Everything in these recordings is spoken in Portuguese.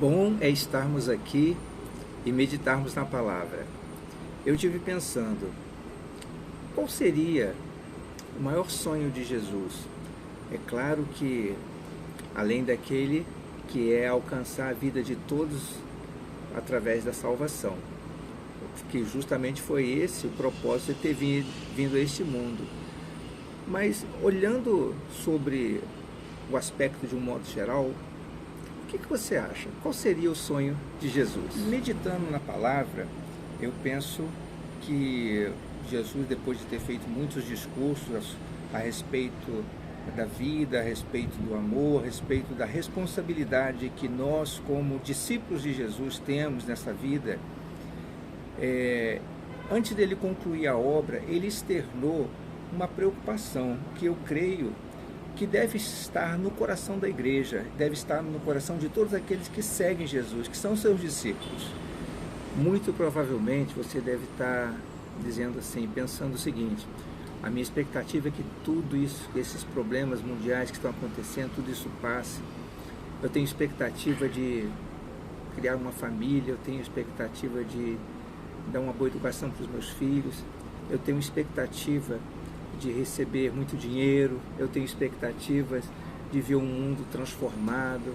Bom é estarmos aqui e meditarmos na palavra. Eu tive pensando, qual seria o maior sonho de Jesus? É claro que, além daquele que é alcançar a vida de todos através da salvação, que justamente foi esse o propósito de ter vindo a este mundo. Mas olhando sobre o aspecto de um modo geral, o que você acha? Qual seria o sonho de Jesus? Meditando na palavra, eu penso que Jesus, depois de ter feito muitos discursos a respeito da vida, a respeito do amor, a respeito da responsabilidade que nós, como discípulos de Jesus, temos nessa vida, antes dele concluir a obra, ele externou uma preocupação que eu creio que deve estar no coração da igreja, deve estar no coração de todos aqueles que seguem Jesus, que são seus discípulos. Muito provavelmente você deve estar dizendo assim, pensando o seguinte: a minha expectativa é que tudo isso, esses problemas mundiais que estão acontecendo, tudo isso passe. Eu tenho expectativa de criar uma família, eu tenho expectativa de dar uma boa educação para os meus filhos, eu tenho expectativa de receber muito dinheiro, eu tenho expectativas de ver um mundo transformado,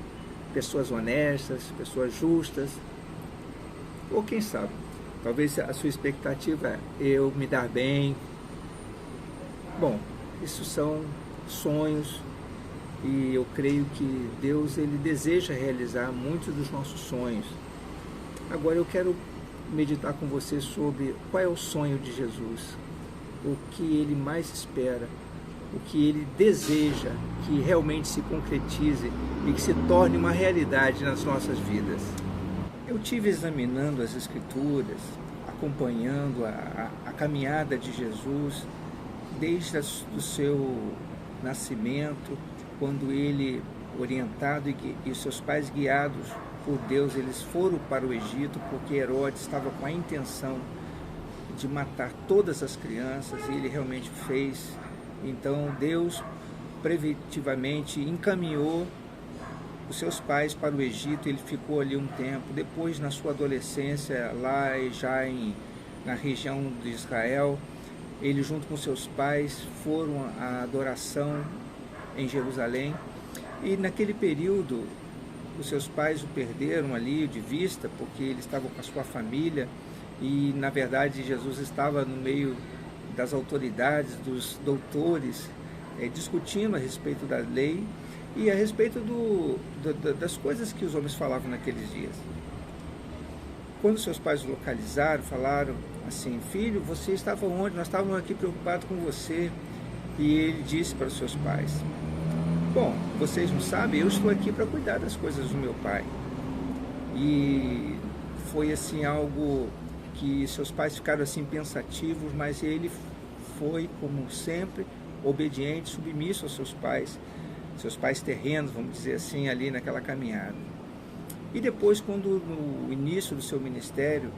pessoas honestas, pessoas justas, ou quem sabe, talvez a sua expectativa é eu me dar bem. Bom, isso são sonhos e eu creio que Deus ele deseja realizar muitos dos nossos sonhos. Agora eu quero meditar com você sobre qual é o sonho de Jesus, o que ele mais espera, o que ele deseja que realmente se concretize e que se torne uma realidade nas nossas vidas. Eu tive examinando as Escrituras, acompanhando a caminhada de Jesus desde o seu nascimento, quando ele, orientado e seus pais guiados por Deus, eles foram para o Egito porque Herodes estava com a intenção de matar todas as crianças, e ele realmente fez. Então Deus preventivamente encaminhou os seus pais para o Egito. Ele ficou ali um tempo. Depois, na sua adolescência, lá já na região de Israel, ele junto com seus pais foram à adoração em Jerusalém, e naquele período os seus pais o perderam ali de vista, porque ele estava com a sua família. E, na verdade, Jesus estava no meio das autoridades, dos doutores, discutindo a respeito da lei e a respeito das coisas que os homens falavam naqueles dias. Quando seus pais o localizaram, falaram assim: filho, você estava onde? Nós estávamos aqui preocupados com você. E ele disse para os seus pais: bom, vocês não sabem, eu estou aqui para cuidar das coisas do meu pai. E foi assim algo que seus pais ficaram assim pensativos, mas ele foi, como sempre, obediente, submisso aos seus pais terrenos, vamos dizer assim, ali naquela caminhada. E depois, quando no início do seu ministério,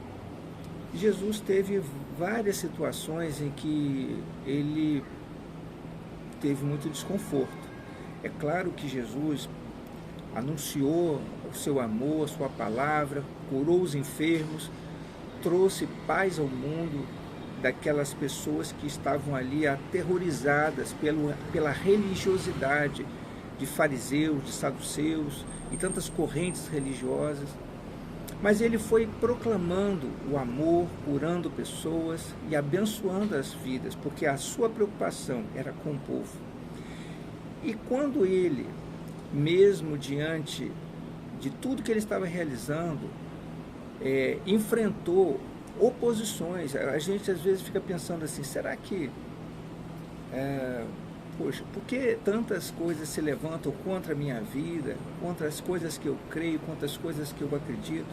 Jesus teve várias situações em que ele teve muito desconforto. É claro que Jesus anunciou o seu amor, a sua palavra, curou os enfermos, trouxe paz ao mundo daquelas pessoas que estavam ali aterrorizadas pela religiosidade de fariseus, de saduceus e tantas correntes religiosas. Mas ele foi proclamando o amor, curando pessoas e abençoando as vidas, porque a sua preocupação era com o povo. E quando ele, mesmo diante de tudo que ele estava realizando, enfrentou oposições, a gente às vezes fica pensando assim: será que, poxa, por que tantas coisas se levantam contra a minha vida, contra as coisas que eu creio, contra as coisas que eu acredito?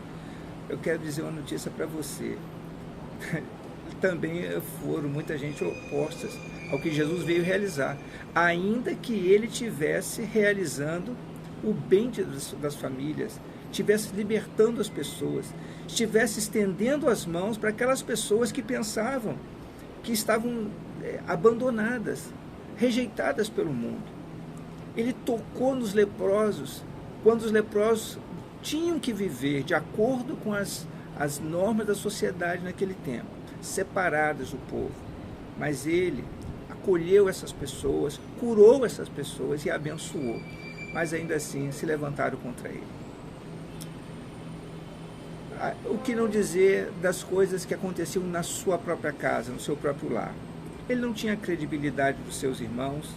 Eu quero dizer uma notícia para você. Também foram muita gente opostas ao que Jesus veio realizar, ainda que ele tivesse realizando o bem das famílias, estivesse libertando as pessoas, estivesse estendendo as mãos para aquelas pessoas que pensavam que estavam abandonadas, rejeitadas pelo mundo. Ele tocou nos leprosos, quando os leprosos tinham que viver de acordo com as normas da sociedade naquele tempo, separadas do povo. Mas ele acolheu essas pessoas, curou essas pessoas e abençoou. Mas ainda assim se levantaram contra ele. O que não dizer das coisas que aconteciam na sua própria casa, no seu próprio lar? Ele não tinha credibilidade dos seus irmãos.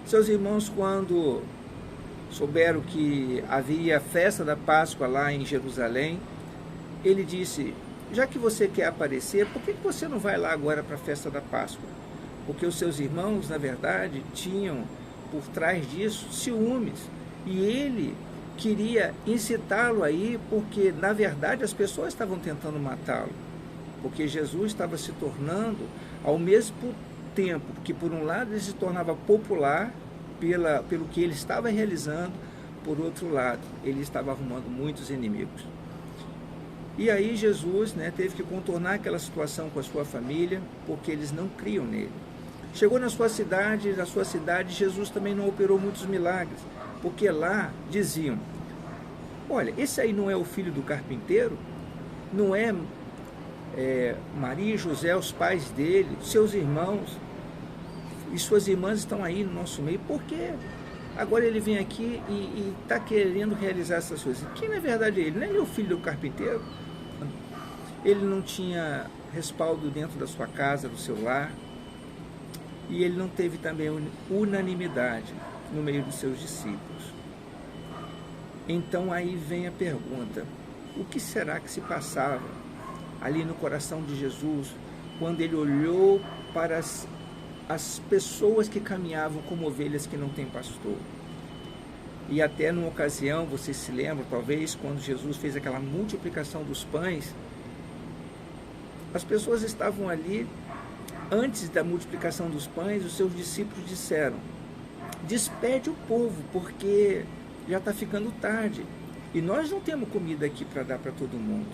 Seus irmãos, quando souberam que havia festa da Páscoa lá em Jerusalém, ele disse: já que você quer aparecer, por que você não vai lá agora para a festa da Páscoa? Porque os seus irmãos, na verdade, tinham por trás disso ciúmes. E ele queria incitá-lo aí, porque, na verdade, as pessoas estavam tentando matá-lo. Porque Jesus estava se tornando, ao mesmo tempo que, por um lado, ele se tornava popular pelo que ele estava realizando, por outro lado, ele estava arrumando muitos inimigos. E aí Jesus, teve que contornar aquela situação com a sua família, porque eles não criam nele. Chegou na sua cidade Jesus também não operou muitos milagres, porque lá diziam: olha, esse aí não é o filho do carpinteiro? Não é, Maria e José, os pais dele, seus irmãos, e suas irmãs estão aí no nosso meio? Por que agora ele vem aqui e está querendo realizar essas coisas? Quem na verdade é ele? Não é ele o filho do carpinteiro? Ele não tinha respaldo dentro da sua casa, do seu lar, e ele não teve também unanimidade no meio dos seus discípulos. Então aí vem a pergunta: o que será que se passava ali no coração de Jesus quando ele olhou para as pessoas que caminhavam como ovelhas que não têm pastor? E até numa ocasião, vocês se lembram, talvez, quando Jesus fez aquela multiplicação dos pães, as pessoas estavam ali. Antes da multiplicação dos pães, os seus discípulos disseram: despede o povo, porque já está ficando tarde e nós não temos comida aqui para dar para todo mundo.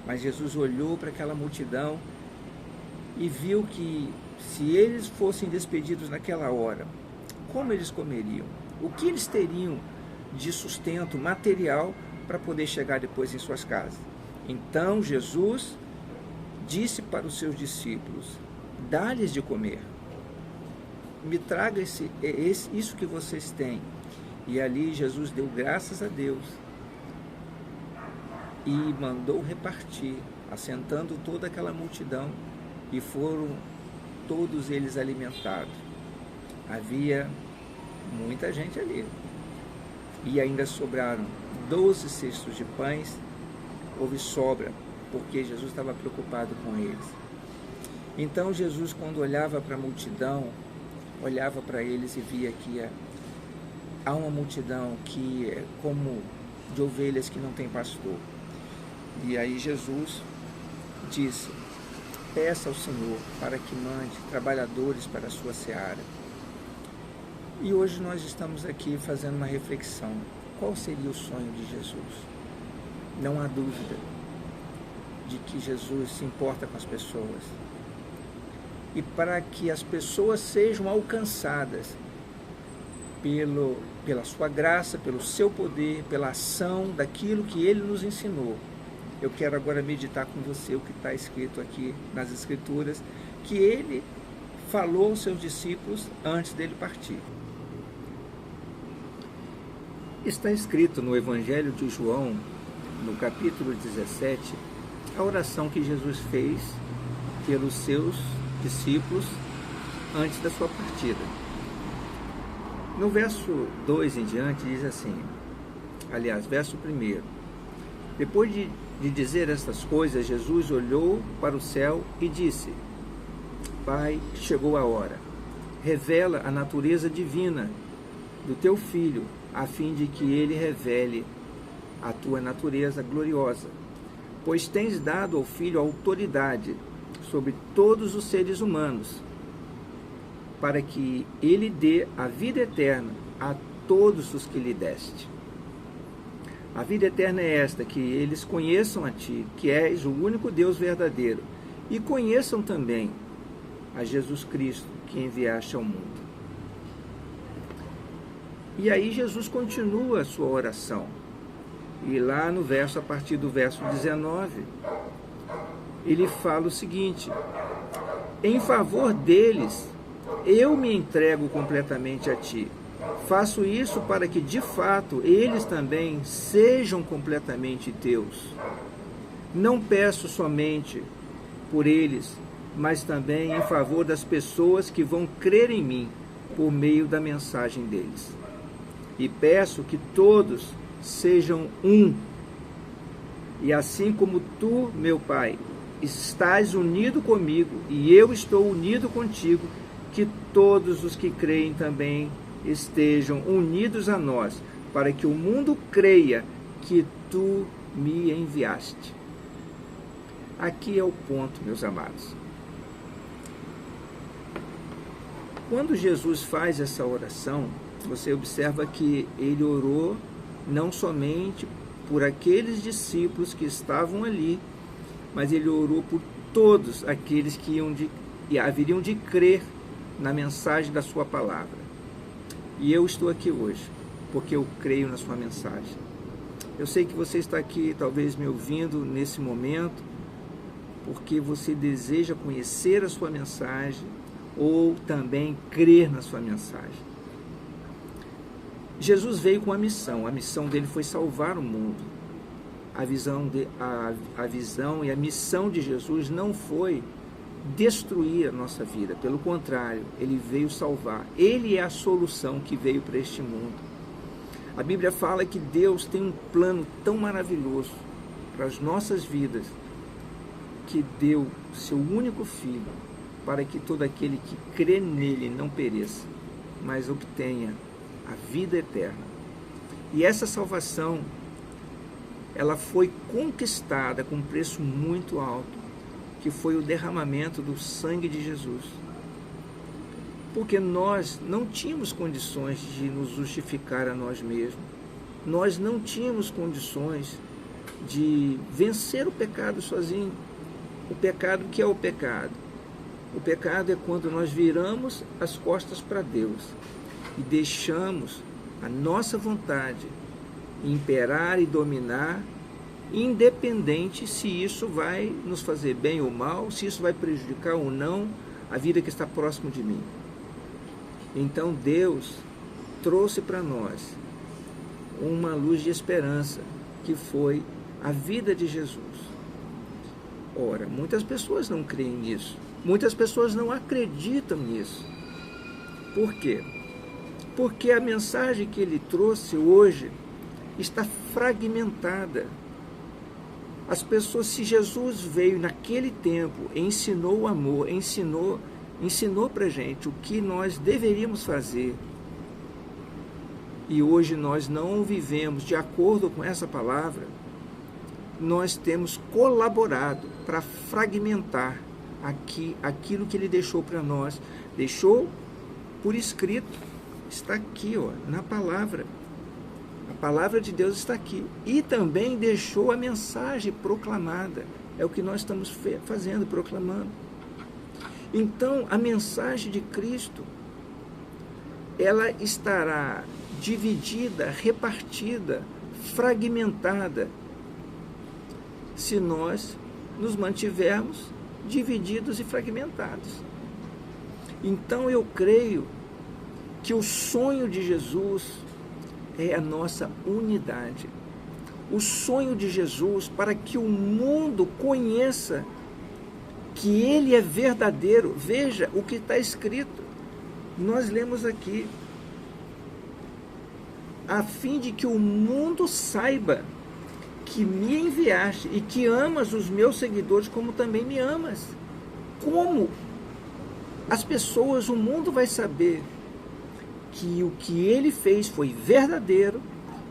Mas Jesus olhou para aquela multidão e viu que se eles fossem despedidos naquela hora, como eles comeriam? O que eles teriam de sustento material para poder chegar depois em suas casas? Então Jesus disse para os seus discípulos: dá-lhes de comer, me traga isso que vocês têm. E ali Jesus deu graças a Deus e mandou repartir, assentando toda aquela multidão, e foram todos eles alimentados. Havia muita gente ali, e ainda sobraram 12 cestos de pães. Houve sobra, porque Jesus estava preocupado com eles. Então Jesus, quando olhava para a multidão, olhava para eles e via que há uma multidão que é como de ovelhas que não tem pastor. E aí Jesus disse: peça ao Senhor para que mande trabalhadores para a sua seara. E hoje nós estamos aqui fazendo uma reflexão. Qual seria o sonho de Jesus? Não há dúvida de que Jesus se importa com as pessoas. E para que as pessoas sejam alcançadas pela sua graça, pelo seu poder, pela ação daquilo que ele nos ensinou. Eu quero agora meditar com você o que está escrito aqui nas Escrituras, que ele falou aos seus discípulos antes dele partir. Está escrito no Evangelho de João, no capítulo 17, a oração que Jesus fez pelos seus discípulos antes da sua partida. No verso 2 em diante diz assim, aliás, verso 1: depois de dizer estas coisas, Jesus olhou para o céu e disse: Pai, chegou a hora, revela a natureza divina do teu Filho, a fim de que ele revele a tua natureza gloriosa, pois tens dado ao Filho autoridade sobre todos os seres humanos, para que ele dê a vida eterna a todos os que lhe deste. A vida eterna é esta, que eles conheçam a ti, que és o único Deus verdadeiro, e conheçam também a Jesus Cristo, que enviaste ao mundo. E aí Jesus continua a sua oração. E lá no verso, a partir do verso 19, ele fala o seguinte: em favor deles, eu me entrego completamente a ti. Faço isso para que, de fato, eles também sejam completamente teus. Não peço somente por eles, mas também em favor das pessoas que vão crer em mim por meio da mensagem deles. E peço que todos sejam um. E assim como tu, meu Pai, estás unido comigo e eu estou unido contigo, que todos os que creem também estejam unidos a nós, para que o mundo creia que tu me enviaste. Aqui é o ponto, meus amados. Quando Jesus faz essa oração, você observa que ele orou não somente por aqueles discípulos que estavam ali, mas ele orou por todos aqueles que haveriam de crer na mensagem da sua palavra. E eu estou aqui hoje, porque eu creio na sua mensagem. Eu sei que você está aqui, talvez me ouvindo nesse momento, porque você deseja conhecer a sua mensagem ou também crer na sua mensagem. Jesus veio com a missão dele foi salvar o mundo. A visão e a missão de Jesus não foi destruir a nossa vida, pelo contrário, ele veio salvar. Ele é a solução que veio para este mundo. A Bíblia fala que Deus tem um plano tão maravilhoso para as nossas vidas, que deu seu único filho, para que todo aquele que crê nele não pereça, mas obtenha a vida eterna. E essa salvação, ela foi conquistada com um preço muito alto, que foi o derramamento do sangue de Jesus. Porque nós não tínhamos condições de nos justificar a nós mesmos. Nós não tínhamos condições de vencer o pecado sozinho. O pecado, que é o pecado? O pecado é quando nós viramos as costas para Deus e deixamos a nossa vontade imperar e dominar, independente se isso vai nos fazer bem ou mal, se isso vai prejudicar ou não a vida que está próximo de mim. Então Deus trouxe para nós uma luz de esperança, que foi a vida de Jesus. Ora, muitas pessoas não creem nisso, muitas pessoas não acreditam nisso. Por quê? Porque a mensagem que ele trouxe hoje está fragmentada. As pessoas, se Jesus veio naquele tempo, ensinou o amor, ensinou para a gente o que nós deveríamos fazer, e hoje nós não vivemos de acordo com essa palavra, nós temos colaborado para fragmentar aquilo que ele deixou para nós. Deixou por escrito, está aqui, na palavra. A palavra de Deus está aqui. E também deixou a mensagem proclamada. É o que nós estamos fazendo, proclamando. Então, a mensagem de Cristo, ela estará dividida, repartida, fragmentada, se nós nos mantivermos divididos e fragmentados. Então eu creio que o sonho de Jesus é a nossa unidade. O sonho de Jesus para que o mundo conheça que Ele é verdadeiro. Veja o que está escrito. Nós lemos aqui: a fim de que o mundo saiba que me enviaste e que amas os meus seguidores como também me amas. Como as pessoas, o mundo vai saber que o que ele fez foi verdadeiro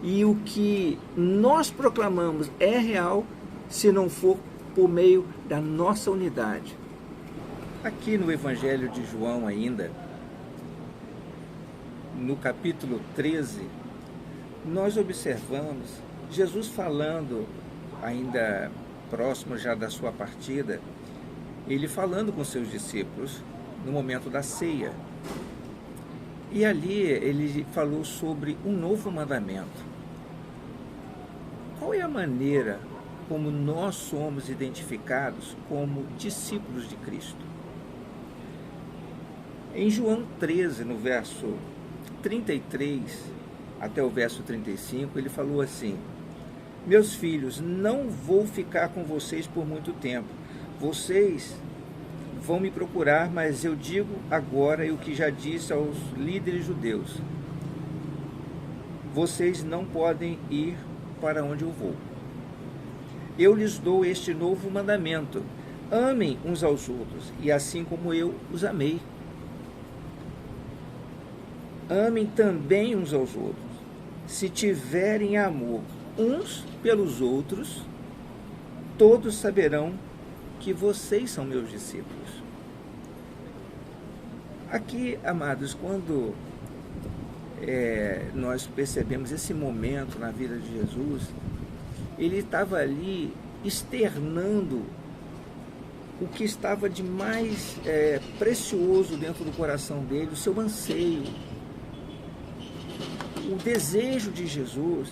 e o que nós proclamamos é real, se não for por meio da nossa unidade? Aqui no Evangelho de João ainda, no capítulo 13, nós observamos Jesus falando, ainda próximo já da sua partida, ele falando com seus discípulos no momento da ceia. E ali ele falou sobre um novo mandamento. qual é a maneira como nós somos identificados como discípulos de Cristo? Em João 13, no verso 33 até o verso 35, ele falou assim: meus filhos, não vou ficar com vocês por muito tempo. Vocês vão me procurar, mas eu digo agora o que já disse aos líderes judeus: vocês não podem ir para onde eu vou. Eu lhes dou este novo mandamento: amem uns aos outros, e assim como eu os amei, amem também uns aos outros. Se tiverem amor uns pelos outros, todos saberão que vocês são meus discípulos. Aqui, amados, quando nós percebemos esse momento na vida de Jesus, ele estava ali externando o que estava de mais precioso dentro do coração dele, o seu anseio. O desejo de Jesus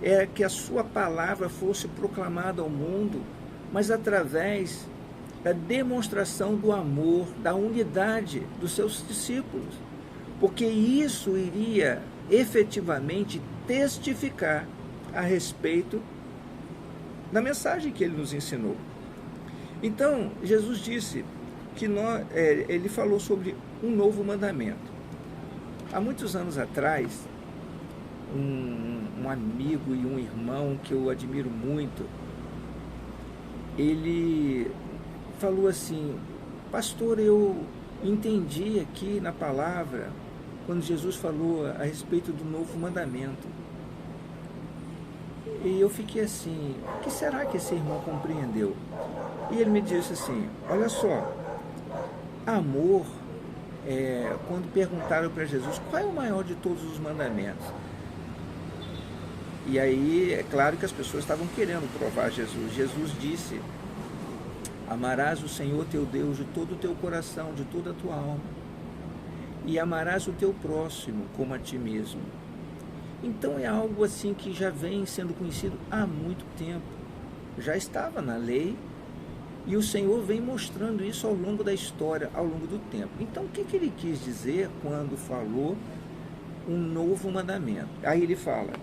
era que a sua palavra fosse proclamada ao mundo, mas através da demonstração do amor, da unidade dos seus discípulos, porque isso iria efetivamente testificar a respeito da mensagem que ele nos ensinou. Então, Jesus disse que ele falou sobre um novo mandamento. Há muitos anos atrás, um amigo e um irmão que eu admiro muito, ele falou assim: pastor, eu entendi aqui na palavra, quando Jesus falou a respeito do novo mandamento. E eu fiquei assim: o que será que esse irmão compreendeu? E ele me disse assim: olha só, amor, quando perguntaram para Jesus qual é o maior de todos os mandamentos, e aí é claro que as pessoas estavam querendo provar Jesus. Jesus disse: amarás o Senhor teu Deus de todo o teu coração, de toda a tua alma, e amarás o teu próximo como a ti mesmo. Então é algo assim que já vem sendo conhecido há muito tempo, já estava na lei, e o Senhor vem mostrando isso ao longo da história, ao longo do tempo. Então o que ele quis dizer quando falou um novo mandamento? Aí ele fala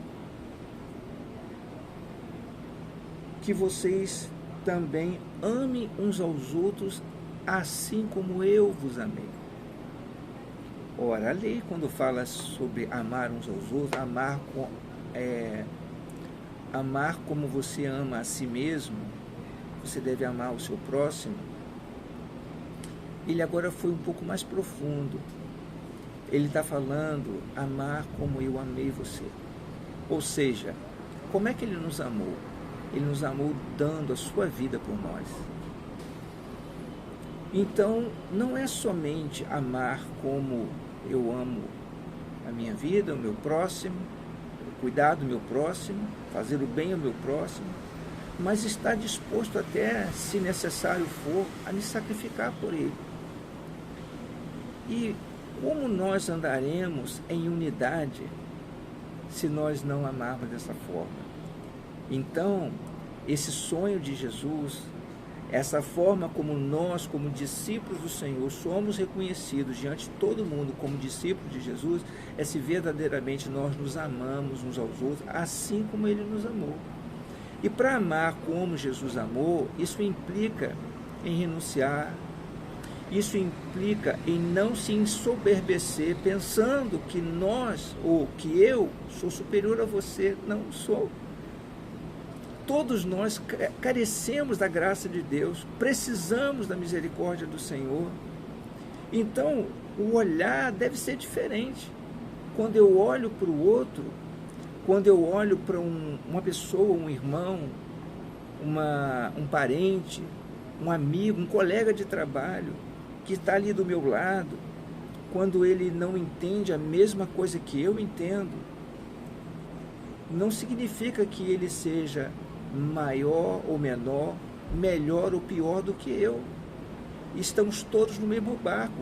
que vocês também amem uns aos outros, assim como eu vos amei. Ora, a lei, quando fala sobre amar uns aos outros, amar como você ama a si mesmo, você deve amar o seu próximo. Ele agora foi um pouco mais profundo. Ele está falando amar como eu amei você. Ou seja, como é que ele nos amou? Ele nos amou dando a sua vida por nós. Então, não é somente amar como eu amo a minha vida, o meu próximo, cuidar do meu próximo, fazer o bem ao meu próximo, mas estar disposto até, se necessário for, a me sacrificar por ele. E como nós andaremos em unidade se nós não amarmos dessa forma? Então, esse sonho de Jesus, essa forma como nós, como discípulos do Senhor, somos reconhecidos diante de todo mundo como discípulos de Jesus, é se verdadeiramente nós nos amamos uns aos outros, assim como Ele nos amou. E para amar como Jesus amou, isso implica em renunciar, isso implica em não se ensoberbecer, pensando que nós, ou que eu, sou superior a você. Não sou. Todos nós carecemos da graça de Deus, precisamos da misericórdia do Senhor. Então, o olhar deve ser diferente. Quando eu olho para o outro, quando eu olho para uma pessoa, um irmão, um parente, um amigo, um colega de trabalho, que está ali do meu lado, quando ele não entende a mesma coisa que eu entendo, não significa que ele seja maior ou menor, melhor ou pior do que eu. Estamos todos no mesmo barco.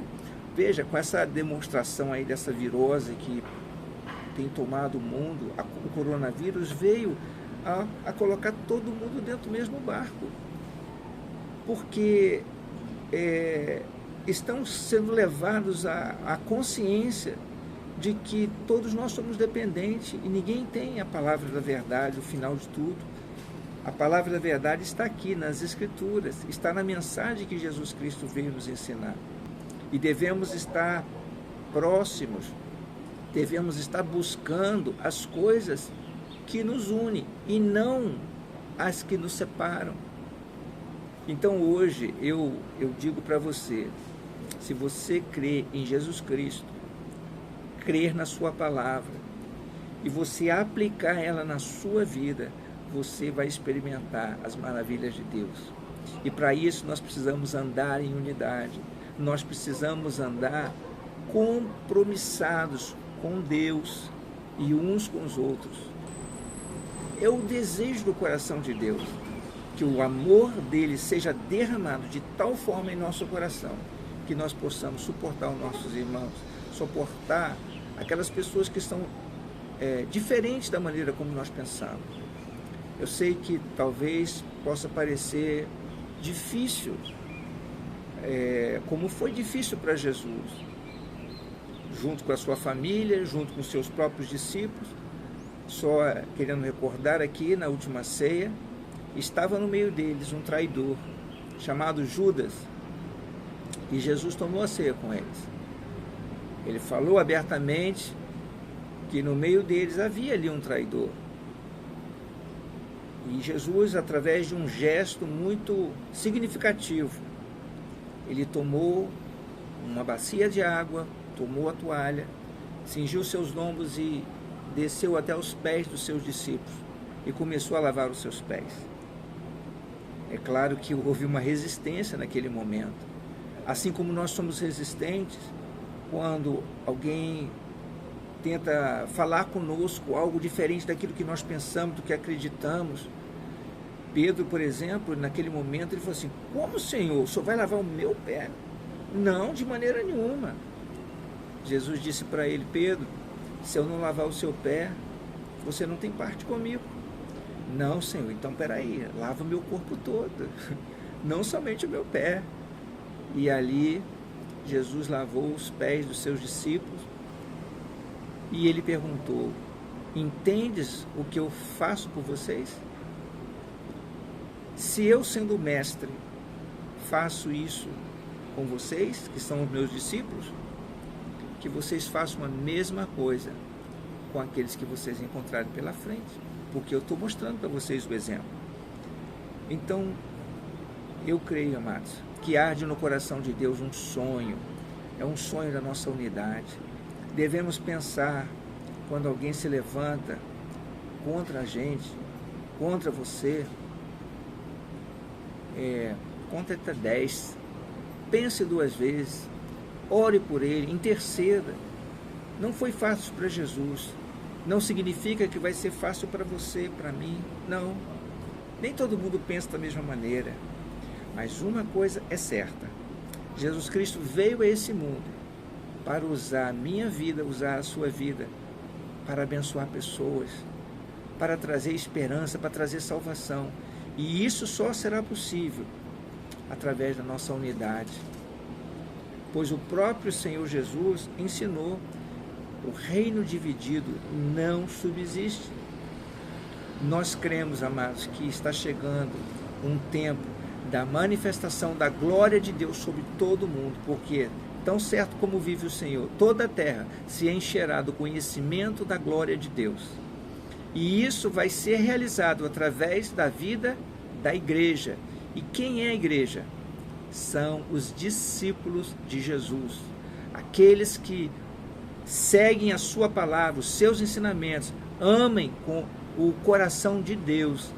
Veja, com essa demonstração aí dessa virose que tem tomado o mundo, o coronavírus veio a colocar todo mundo dentro do mesmo barco. Porque estão sendo levados à consciência de que todos nós somos dependentes e ninguém tem a palavra da verdade, o final de tudo. A palavra da verdade está aqui nas Escrituras, está na mensagem que Jesus Cristo veio nos ensinar. E devemos estar próximos, devemos estar buscando as coisas que nos unem e não as que nos separam. Então hoje eu digo para você, se você crê em Jesus Cristo, crer na sua palavra e você aplicar ela na sua vida, você vai experimentar as maravilhas de Deus. E para isso nós precisamos andar em unidade, nós precisamos andar compromissados com Deus e uns com os outros. É o desejo do coração de Deus, que o amor dele seja derramado de tal forma em nosso coração, que nós possamos suportar os nossos irmãos, suportar aquelas pessoas que estão diferentes da maneira como nós pensamos. Eu sei que talvez possa parecer difícil, como foi difícil para Jesus, junto com a sua família, junto com os seus próprios discípulos. Só querendo recordar aqui, na última ceia, estava no meio deles um traidor, chamado Judas, e Jesus tomou a ceia com eles. Ele falou abertamente que no meio deles havia ali um traidor. E Jesus, através de um gesto muito significativo, ele tomou uma bacia de água, tomou a toalha, cingiu seus lombos e desceu até os pés dos seus discípulos e começou a lavar os seus pés. É claro que houve uma resistência naquele momento. Assim como nós somos resistentes quando alguém tenta falar conosco algo diferente daquilo que nós pensamos, do que acreditamos. Pedro, por exemplo, naquele momento, ele falou assim: como, Senhor, o Senhor vai lavar o meu pé? Não, de maneira nenhuma. Jesus disse para ele: Pedro, se eu não lavar o seu pé, você não tem parte comigo. Não, Senhor, então peraí, lava o meu corpo todo, não somente o meu pé. E ali, Jesus lavou os pés dos seus discípulos e ele perguntou: entendes o que eu faço por vocês? Se eu, sendo mestre, faço isso com vocês, que são os meus discípulos, que vocês façam a mesma coisa com aqueles que vocês encontrarem pela frente, porque eu estou mostrando para vocês o exemplo. Então, eu creio, amados, que arde no coração de Deus um sonho, é um sonho da nossa unidade. Devemos pensar, quando alguém se levanta contra a gente, contra você, conta até 10, pense 2 vezes, ore por ele, interceda. Não foi fácil para Jesus, não significa que vai ser fácil para você, para mim, não. Nem todo mundo pensa da mesma maneira, mas uma coisa é certa: Jesus Cristo veio a esse mundo para usar a minha vida, usar a sua vida, para abençoar pessoas, para trazer esperança, para trazer salvação. E isso só será possível através da nossa unidade. Pois o próprio Senhor Jesus ensinou: o reino dividido não subsiste. Nós cremos, amados, que está chegando um tempo da manifestação da glória de Deus sobre todo o mundo, porque, tão certo como vive o Senhor, toda a terra se encherá do conhecimento da glória de Deus. E isso vai ser realizado através da vida da igreja. E quem é a igreja? São os discípulos de Jesus, aqueles que seguem a sua palavra, os seus ensinamentos, amem com o coração de Deus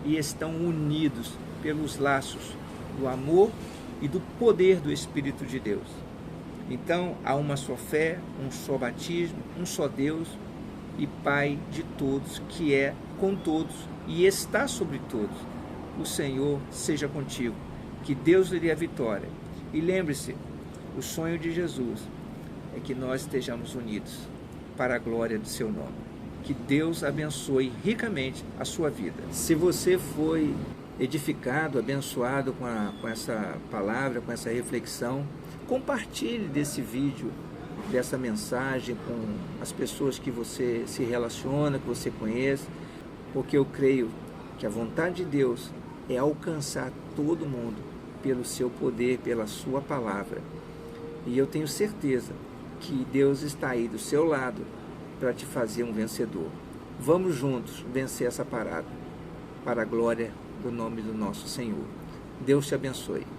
e estão unidos pelos laços do amor e do poder do Espírito de Deus. Então, há uma só fé, um só batismo, um só Deus e Pai de todos, que é com todos e está sobre todos. O Senhor seja contigo, que Deus lhe dê a vitória. E lembre-se, o sonho de Jesus é que nós estejamos unidos. para a glória do seu nome. Que Deus abençoe ricamente a sua vida. Se você foi edificado, abençoado com essa palavra, com essa reflexão, compartilhe desse vídeo, dessa mensagem com as pessoas que você se relaciona, que você conhece, porque eu creio que a vontade de Deus é alcançar todo mundo pelo seu poder, pela sua palavra. E eu tenho certeza que Deus está aí do seu lado para te fazer um vencedor. Vamos juntos vencer essa parada, para a glória do nome do nosso Senhor. Deus te abençoe.